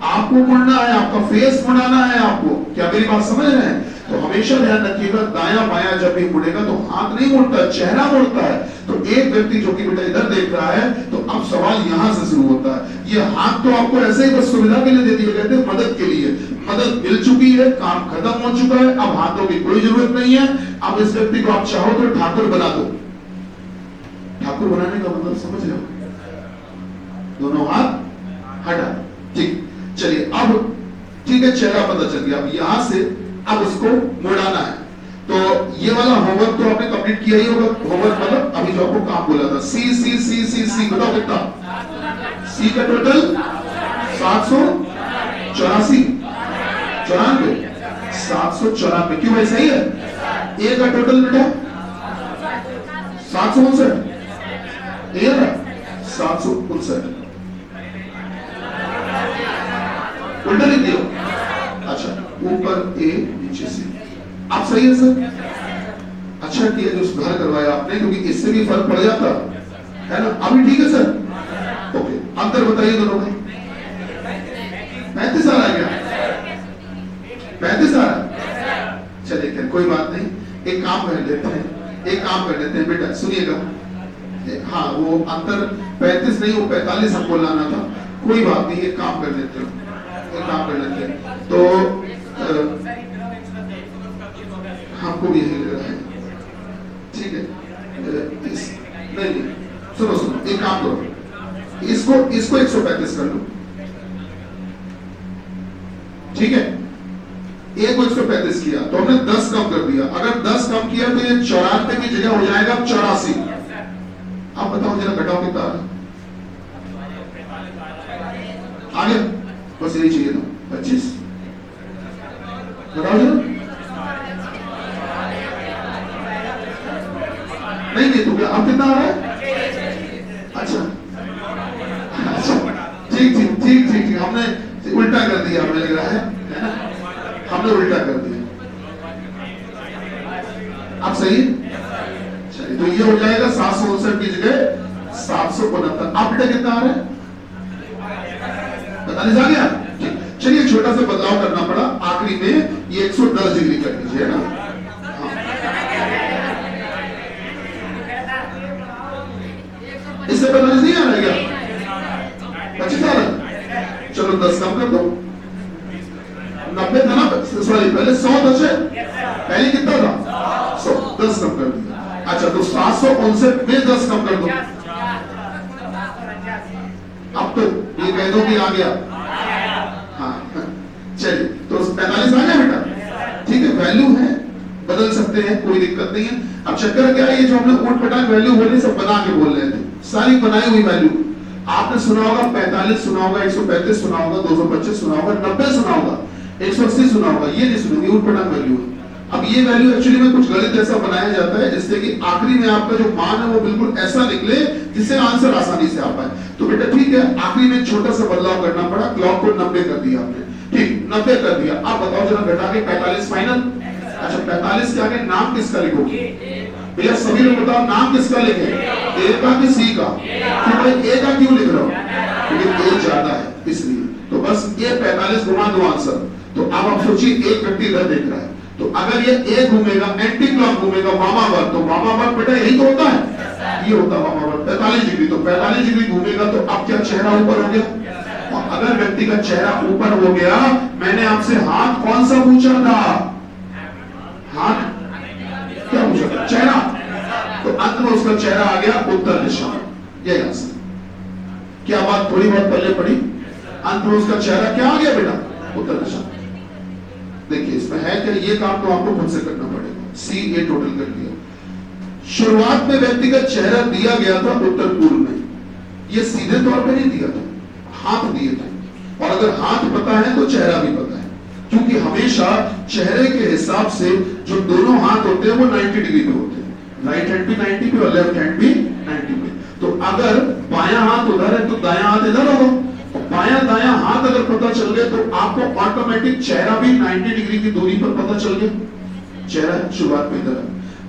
आपको मुड़ना है, आपका फेस मुड़ाना है आपको। क्या मेरी बात समझ रहे हैं? तो हमेशा ध्यान रखिएगा, दाया बाया जब भी मुड़ेगा तो हाथ नहीं मुड़ता, चेहरा मुड़ता है। तो एक व्यक्ति जो कि बेटा इधर देख रहा है, तो अब सवाल यहां से शुरू होता है। ये हाथ तो आपको ऐसे ही बस सुविधा के लिए दे दिए गए थे, मदद के लिए। मदद मिल चुकी है, काम खत्म हो चुका है, अब हाथों की कोई जरूरत नहीं है। अब इस व्यक्ति को आप चाहो तो ठाकुर बना दो। ठाकुर बनाने का मतलब समझ रहे हो? दोनों हाथ हटा, ठीक। चलिए अब ठीक है, चेहरा पता चल गया। अब यहां से अब उसको मुड़ाना है। तो ये वाला होमवर्क तो आपने कंप्लीट किया ही होगा। होमवर्क मतलब अभी जो आपको काम बोला था, सी सी सी सी सी, बताओ कितना? सी का टोटल 784, 94, 794। क्यों भाई सही है? ए का टोटल बेटा 759, ए ना 759, उल्टा लिख दियो। अच्छा, ऊपर ए नीचे सी, आप सही है सर? अच्छा किया जो सुधार करवाया आपने, क्योंकि इससे भी फर्क पड़ जाता है ना। अभी ठीक है सर? ओके, अंतर बताइए दोनों में। 35 आ रहा है क्या? 35 आ रहा है? चलिए खैर कोई बात नहीं, एक काम कर लेते हैं, एक काम कर लेते हैं बेटा, सुनिएगा। हाँ वो अंतर 35 नहीं, वो 45 हमको लाना था। कोई बात नहीं, एक काम कर लेते हैं, एक काम कर लेते हैं। तो हमको भी यही लग रहा है, ठीक है। नहीं, सुनो सुनो, एक काम करो, इसको 135 कर लो, ठीक है। ए को 135 किया तो हमने 10 कम कर दिया। अगर 10 कम किया तो ये 94 की जगह हो जाएगा 84। आप बताओ जरा, घटाओ कितना आ गया? बस यही चाहिए था, 25। बताओ जरा। नहीं तो क्या, अब कितना आ रहा है? अच्छा ठीक ठीक ठीक ठीक ठीक, हमने उल्टा कर दिया, हमें लग रहा है ना, हमने उल्टा कर दिया। अब सही? चलिए, तो ये हो जाएगा 759 की जगह 769। अब बेटा कितना आ रहा है? 45 आ गया। ठीक, चलिए छोटा सा बदलाव करना पड़ा, आखिरी में ये 110 डिग्री कर दीजिए ना। इससे 45 नहीं आ रहा है क्या? 25 आ रहा है? चलो 10 कम कर दो। 90 था ना, सॉरी पहले 100 10 है, पहले कितना था? 100, 10 कम कर दिया। अच्छा, तो 759 में 10 कम कर दो। अब तो ये कह दो कि आ गया। हाँ चलिए, तो 45 आ गया बेटा, ठीक है। वैल्यू है, बदल सकते हैं, कोई दिक्कत नहीं है। अब चक्कर क्या है, ये जो हमने ऊट पटांग वैल्यू बोली सब बना के बोल रहे थे, सारी बनाई हुई वैल्यू। आपने सुना होगा 45 सुना होगा, 135 सुना होगा, 225 सुना होगा, 90 सुना होगा, 180 सुना होगा, ये नहीं सुनोगे, ऊट पटांग वैल्यू है। अब ये वैल्यू एक्चुअली में कुछ गणित ऐसा बनाया जाता है जिससे कि आखिरी में आपका जो मान है वो बिल्कुल ऐसा निकले जिससे आंसर आसानी से आ पाए। तो बेटा ठीक है, आखिरी में छोटा सा बदलाव करना पड़ा, क्लॉक को 90 कर दिया आपने, ठीक 90 कर दिया। अब बताओ जरा, घटा के 45 फाइनल। अच्छा, 45 के आगे नाम किसका लिखोगे भैया? सभी लोग बताओ, नाम किसका लिखे? ए का कि सी का? क्यों भाई ए का क्यों लिख रहे हो? क्योंकि ए ज्यादा है इसलिए। तो बस ये 45 घुमा दो आंसर। तो अब आप सोचिए, एक व्यक्ति इधर देख रहा है, तो अगर ये ए घूमेगा, एंटी क्लॉक घूमेगा वामावर्त, तो वामावर्त बेटा यही तो होता है, ये होता है वामावर्त 45 डिग्री। तो 45 डिग्री घूमेगा तो अब क्या चेहरा ऊपर हो गया? और अगर व्यक्ति का चेहरा ऊपर हो गया, मैंने आपसे हाथ कौन सा पूछा था? हाथ क्या पूछा था? चेहरा। तो अंत में उसका चेहरा आ गया उत्तर दिशा में, यही आंसर। क्या बात थोड़ी बहुत पहले पड़ी? अंत में उसका चेहरा क्या आ गया बेटा? उत्तर दिशा। देखिए इसमें है क्या, ये काम तो आपको खुद से करना पड़ेगा। सी ए टोटल कर लिया। शुरुआत में व्यक्ति का चेहरा दिया गया था उत्तर पूर्व में, ये सीधे तौर पे नहीं दिया था, हाथ दिए थे। और अगर हाथ पता है तो चेहरा भी पता है, क्योंकि हमेशा चेहरे के हिसाब से जो दोनों हाथ होते हैं वो 90 डिग्री पे होते हैं, राइट हैंड भी 90 पे और लेफ्ट हैंड भी 90 पे। तो अगर बायां हाथ उधर है तो दायां हाथ इधर होगा, बायां दायां हाथ अगर पता चल गया तो आपको ऑटोमेटिक चेहरा भी 90 डिग्री की दूरी पर पता चल गया। चेहरा शुरुआत में इधर,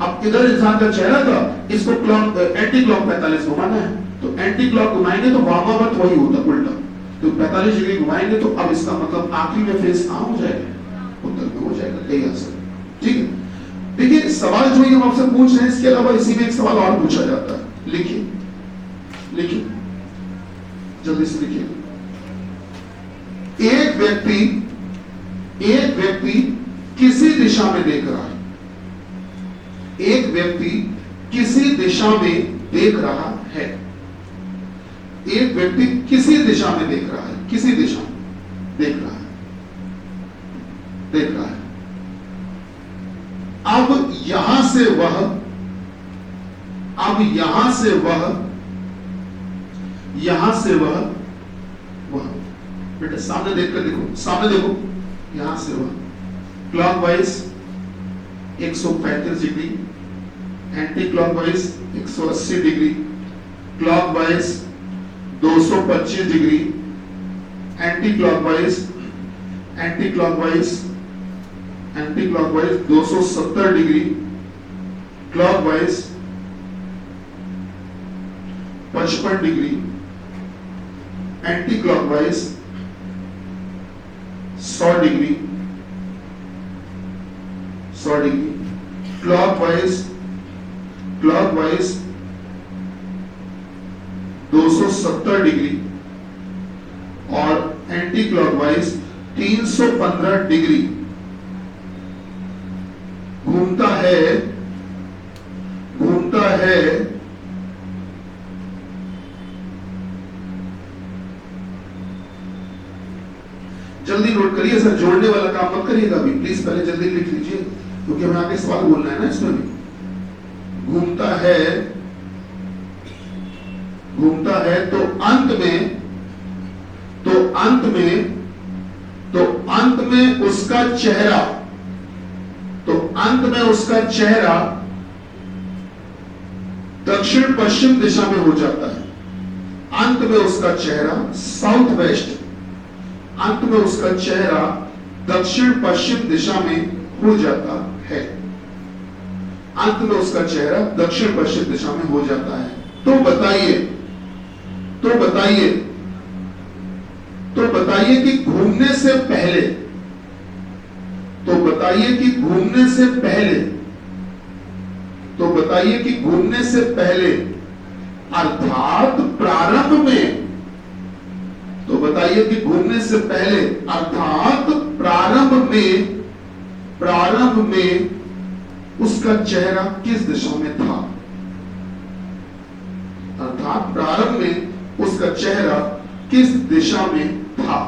अब इधर इंसान का चेहरा था, इसको क्लॉक एंटी क्लॉक 45 घुमाना है, तो एंटी क्लॉक घुमाएंगे तो वामावर्त वही होता उल्टा, तो 45 डिग्री घुमाएंगे तो अब इसका मतलब आखिरी में फेस कहां हो जाएगा, उत्तर में हो जाएगा। यही आंसर, ठीक है। देखिए सवाल जो हम आपसे पूछ रहे हैं, इसके अलावा इसी में एक सवाल और पूछा जाता है, लिखिए लिखिए जल्दी से लिखिए। एक व्यक्ति किसी दिशा में देख रहा है, एक व्यक्ति किसी दिशा में देख रहा है, एक व्यक्ति किसी दिशा में देख रहा है, किसी दिशा में देख रहा है, देख रहा है। अब यहां से वह, अब यहां से वह, यहां से वह बेटा सामने देखकर देखो, सामने देखो, यहां से वह clockwise 135 degree, anti clockwise 180 degree, clockwise 225 degree, anti clockwise 270 degree, clockwise 55 degree, anti clockwise 100 degree, clockwise 270 degree और एंटी क्लॉकवाइज 315 डिग्री घूमता है जल्दी नोट करिए सर, जोड़ने वाला काम मत करिएगा अभी प्लीज, पहले जल्दी लिख लीजिए क्योंकि हमें आगे सवाल बोलना है ना इसमें भी। घूमता है तो अंत में उसका चेहरा दक्षिण पश्चिम दिशा में हो जाता है, अंत में उसका चेहरा साउथ वेस्ट, अंत में उसका चेहरा दक्षिण पश्चिम दिशा में हो जाता है, अंत में उसका चेहरा दक्षिण पश्चिम दिशा में हो जाता है। तो बताइए कि घूमने से पहले अर्थात प्रारंभ में उसका चेहरा किस दिशा में था, अर्थात प्रारंभ में उसका चेहरा किस दिशा में था।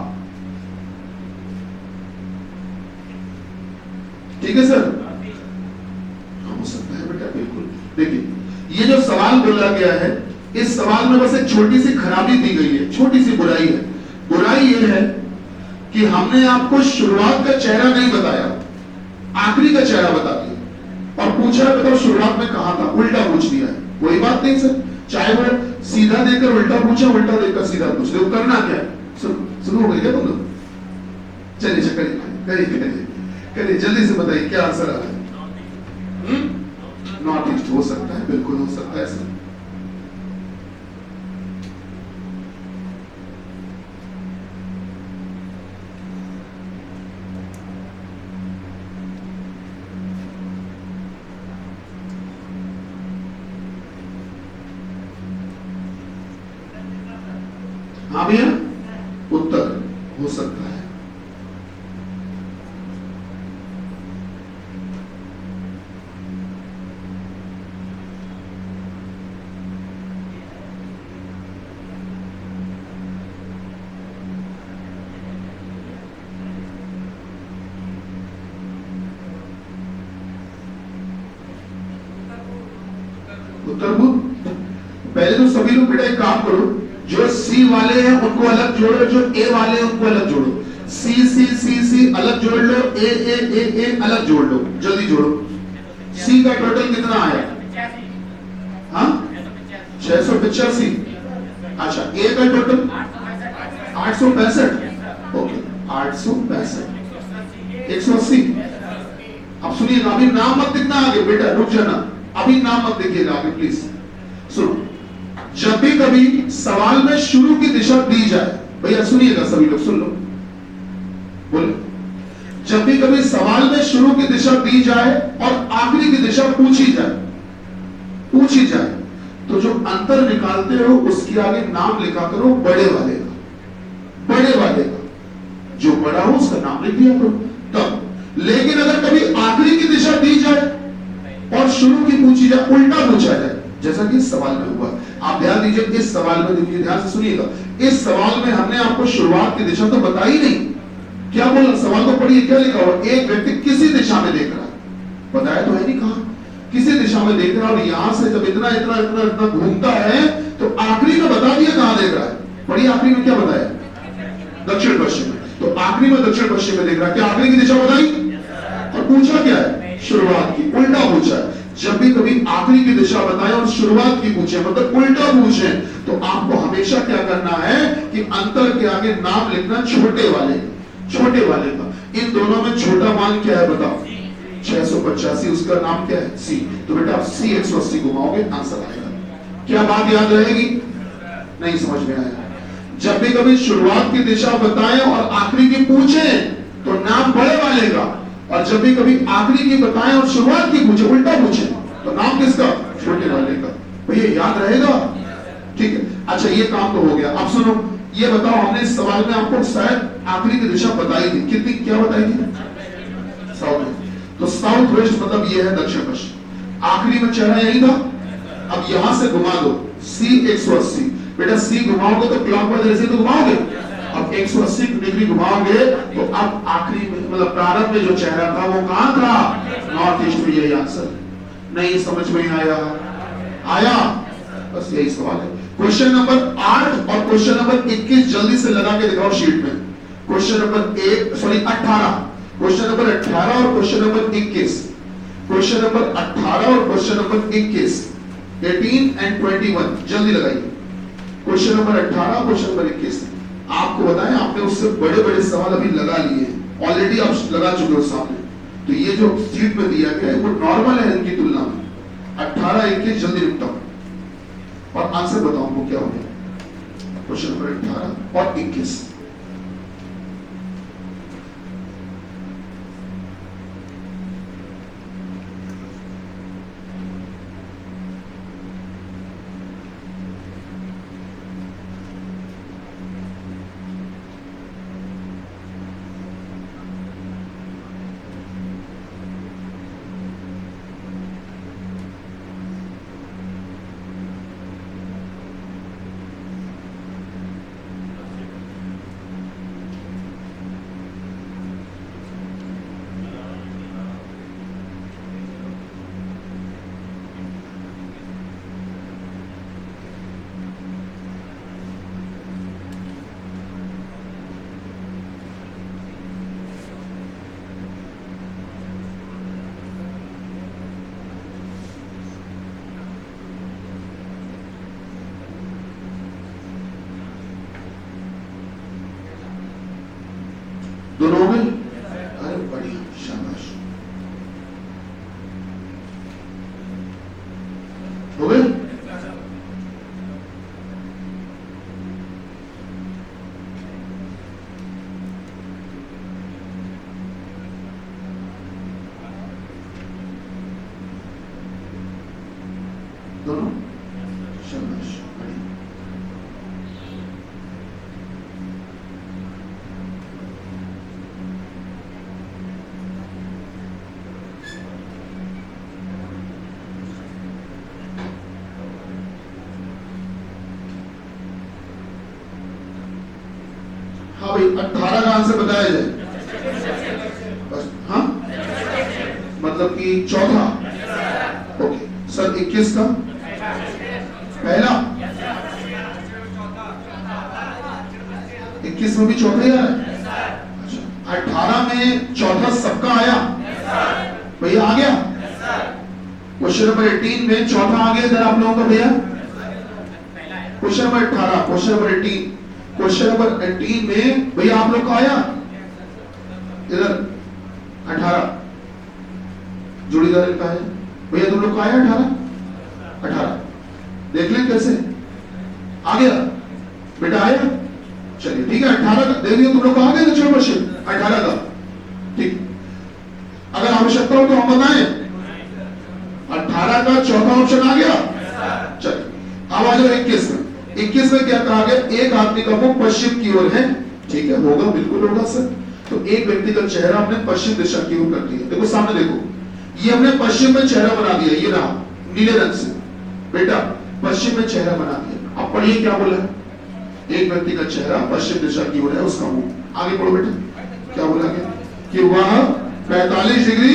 ठीक है सर, हो सकता है बेटा, बिल्कुल। देखिए ये जो सवाल बोला गया है, इस सवाल में बस एक छोटी सी खराबी दी गई है, छोटी सी बुराई है। बुराई ये है कि हमने आपको शुरुआत का चेहरा नहीं बताया, आखिरी का चेहरा बता दिया और पूछा है बताओ शुरुआत में कहां था, उल्टा पूछ दिया है। कोई बात नहीं सर, चाहे वो सीधा देकर उल्टा पूछा, उल्टा देकर सीधा पूछ दे, करना क्या है। शुरू हो गया तुम लोग, चलिए करिए जल्दी से बताइए क्या आंसर आ रहा है। नॉर्थ ईस्ट हो सकता है, बिल्कुल हो सकता है सर। हाँ भैया, उत्तर हो सकता है। उत्तर पहले तो सभी लोग बेटा एक काम करो, जो सी वाले हैं उनको अलग जोड़ो, जो ए वाले हैं उनको अलग जोड़ो। सी अलग जोड़ लो, ए अलग जोड़ लो, जल्दी जोड़ो। सी का टोटल कितना आया? हाँ 685। अच्छा, ए का टोटल 865। ओके 865, 180। अब सुनिएगा, अभी नाम मत लिखना आगे बेटा, रुक जाना, अभी नाम मत लिखिएगा आगे प्लीज। सुनो, जब भी कभी सवाल में शुरू की दिशा दी जाए, भैया सुनिएगा सभी लोग सुन लो, बोले, जब भी कभी सवाल में शुरू की दिशा दी जाए और आखिरी की दिशा पूछी जाए, तो जो अंतर निकालते हो उसके आगे नाम लिखा करो बड़े वाले का, जो बड़ा हो उसका नाम लिख दिया करो तब। लेकिन अगर कभी आखिरी की दिशा दी जाए और शुरू की पूछी जाए, उल्टा पूछा जाए, जैसा कि इस सवाल में हुआ, आप ध्यान दीजिए, इस सवाल में देखिए, ध्यान से सुनिएगा, इस सवाल में हमने आपको शुरुआत की दिशा तो बताई नहीं, क्या बोला, सवाल को पढ़िए, क्या लिखा हुआ, एक व्यक्ति किसी दिशा में देख रहा है, बताया तो है नहीं, कहा किसी दिशा में देख रहा है, और यहां से जब इतना इतना इतना इतना घूमता है तो आखिरी में बता दिया कहां देख रहा है, पढ़िए आखिरी में क्या बताया, दक्षिण पश्चिम में, तो आखिरी में दक्षिण पश्चिम में देख रहा है, क्या आखिरी की दिशा बताई, और पूछा क्या है, शुरुआत की, उल्टा पूछा है। जब भी कभी आखिरी की दिशा बताए और शुरुआत की पूछे, मतलब उल्टा पूछे, तो आपको हमेशा क्या करना है कि अंतर के आगे नाम लिखना छोटे वाले का। इन दोनों में छोटा मान क्या है बताओ, 685, उसका नाम क्या है, सी। तो बेटा आप सी 180 घुमाओगे, आंसर आएगा। क्या बात याद रहेगी, नहीं समझ में आया। जब भी कभी शुरुआत की दिशा बताएं और आखिरी की पूछे तो नाम बड़े वाले का, और जब भी कभी आखिरी की बताएं और शुरुआत की पूछे, उल्टा पूछे, तो नाम किसका, छोटे वाले का। भैया याद रहेगा, ठीक है। अच्छा ये काम तो हो गया। अब सुनो, ये बताओ, हमने इस सवाल में आपको शायद आखिरी की दिशा बताई थी, कितनी, क्या बताई थी, साउथ में। तो साउथ वेस्ट मतलब ये है दक्षिण पश्चिम, आखिरी में चेहरा यही था। अब यहां से घुमा दो, सी 180, बेटा सी घुमाओगे तो क्लॉकवाइज ऐसे तो घुमाओगे, अब 180 डिग्री घुमाओगे तो अब आखिरी में, मतलब प्रारंभ में जो चेहरा था वो कहां था, नॉर्थ ईस्ट में। यही आंसर, नहीं समझ में आया, बस यही सवाल है। क्वेश्चन नंबर 8 और क्वेश्चन नंबर 21 जल्दी से लगा के दिखाओ शीट में। क्वेश्चन नंबर 18, क्वेश्चन नंबर 18 और क्वेश्चन नंबर 21, क्वेश्चन नंबर 18 और क्वेश्चन नंबर 21, 18 एंड 21 जल्दी लगाइए। Question number 18, question number 21। आपको बताएं, आपने उससे बड़े बड़े सवाल अभी लगा लिए, ऑलरेडी आप लगा चुके हो सामने, तो ये जो शीट में दिया गया है वो नॉर्मल है इनकी तुलना में। 18, 21 जल्दी निपटाओ और आंसर बताओ वो क्या हो गया। क्वेश्चन नंबर 18 और 21। दोनों हो गए, अरे बढ़िया, शाबाश, हो गए। दोनों, शाबाश, बढ़िया। हाँ भाई, 18 का आंसर बताया जाए बस। हाँ मतलब कि चौथा, ओके सर। 21 का पहला, 21 में भी चौथा ही आ रहा है। अच्छा, 18 में चौथा सबका आया भैया, आ गया। क्वेश्चन नंबर 18 में चौथा आ गया इधर आप लोगों का भैया। Question number 18, question number 18, question number 18 में भैया आप लोग का आया इधर 18 जोड़ीदार का है भैया, तुम लोग का आया 18 देख लें कैसे आ गया बेटा, आया चलिए ठीक है। 18 का देख लिया तुम लोग का आ गया दक्षिण पश्चिम 18 का, ठीक। अगर आवश्यकता हो तो हम बताएं 18 का चौथा ऑप्शन आ गया। चलिए अब आ जाओ 21 में। 21 में क्या कहा गया, एक आदमी का मुख पश्चिम की ओर है, ठीक है, होगा बिल्कुल होगा सर। तो एक व्यक्ति का चेहरा हमने पश्चिम दिशा की ओर कर दिया, देखो सामने देखो, ये हमने पश्चिम में चेहरा बना दिया, ये रहा नीले रंग से बेटा, पश्चिम में चेहरा बना दिया। अब पढ़िए क्या बोला, एक व्यक्ति का चेहरा पश्चिम दिशा की ओर है, उसका मुंह, आगे पढ़ो बेटा, क्या बोला गया कि वह 45 डिग्री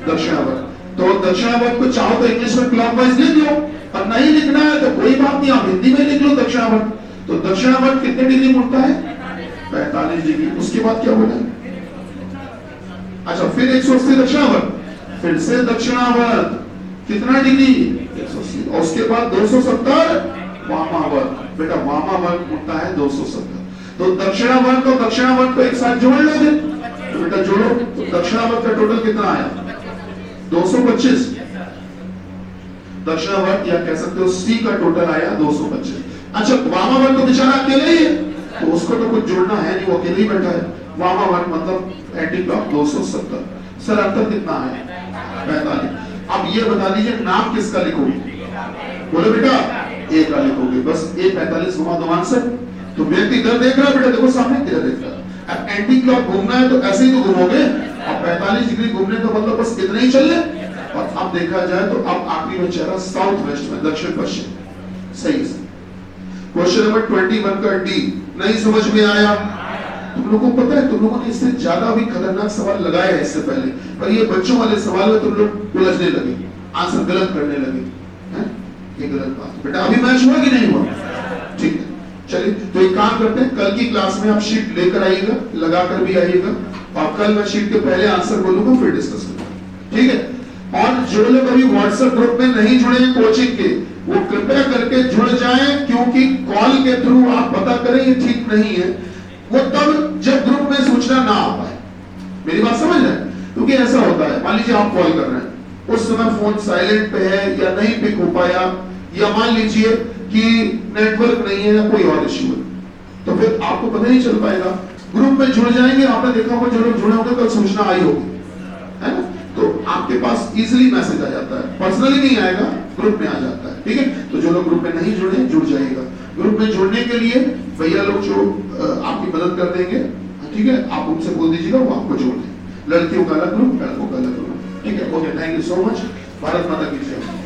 दक्षिणावर्त। तो दक्षिणावर्त को चाहो तो इंग्लिश में क्लॉकवाइज लिख लो, और नहीं लिखना है तो कोई बात नहीं, आप हिंदी में लिख लो दक्षिणावर्त। तो दक्षिणावर्त कितने डिग्री मुड़ता है, 45 डिग्री। उसके बाद क्या बोला, अच्छा फिर 180 दक्षिणावर्त, फिर से दक्षिणावर्त कितना डिग्री 180, और उसके बाद 270 वामावर्त। बेटा वामावर्त मुड़ता है 270। तो दक्षिणावर्त और दक्षिणावर्त को एक साथ जोड़ लोगे तो बेटा जोड़ो, तो दक्षिणावर्त का टोटल कितना आया 225। दक्षिणावर्त या कह सकते हो सी का टोटल आया 225। अच्छा वामावर्त तो बेचारा अकेले ही है, तो उसको तो कुछ जोड़ना है नहीं, वो अकेले ही बैठा है। वामावर्त मतलब एंटी क्लॉक 270। सर अंतर कितना है 45। अब ये बता दीजिए नाम किसका लिखोगे, बोलो बेटा ए का लिखोगे, बस ए 45 घुमा दो आंसर। तो व्यक्ति इधर देख रहा है बेटा, देखो सामने इधर देख रहा है। अब एंटी क्लॉक घूमना है तो ऐसे ही तो घूमोगे, अब 45 डिग्री घूमने का मतलब बस इतना ही चल ले। और अब देखा जाए तो अब आखिरी में चेहरा साउथ वेस्ट में, दक्षिण पश्चिम, सही है। क्वेश्चन नंबर 21 का डी नहीं समझ में आया। तुम लोगों को पता है तुम लोगों ने इससे ज्यादा भी खतरनाक सवाल लगाए हैं इससे पहले, पर ये बच्चों वाले सवाल में तुम लोग उलझने लगे, आंसर गलत करने लगे, हैं? ये गलत बात बेटा। अभी मैच हुआ कि नहीं हुआ, ठीक है। चलिए तो एक काम करते हैं, कल की क्लास में आप शीट लेकर आइएगा, लगा कर भी आइएगा, और कल मैं शीट के पहले आंसर बोलूंगा फिर डिस्कस करूंगा, ठीक है। और जो लोग अभी व्हाट्सएप ग्रुप में नहीं जुड़े हैं कोचिंग के, वो कृपया करके जुड़ जाएं, क्योंकि कॉल के थ्रू आप पता करें ये ठीक नहीं है, वो तब जब ग्रुप में सूचना ना आ पाए। मेरी बात समझ रहे हैं, क्योंकि ऐसा होता है, मान लीजिए आप कॉल कर रहे हैं, उस समय फोन साइलेंट पे है या नहीं पिक हो पाया, या मान लीजिए कि नेटवर्क नहीं है या कोई और इश्यू है, तो फिर आपको पता नहीं चल पाएगा। ग्रुप में जुड़ जाएंगे, आपने देखा होगा जो लोग जुड़े होंगे कल सूचना आई होगी, है ना, तो आपके पास इजीली मैसेज आ जाता है, पर्सनली नहीं आएगा, ग्रुप में आ जाता है, ठीक है। तो जो लोग ग्रुप में नहीं जुड़े जुड़ जाएगा। ग्रुप में जुड़ने के लिए भैया लोग जो आपकी मदद कर देंगे, ठीक है, आप उनसे बोल दीजिएगा वो आपको जोड़ दें। लड़कियों का अलग ग्रुप, लड़कों का अलग ग्रुप, ठीक है। Okay, thank you so much. Bharat माता की जय।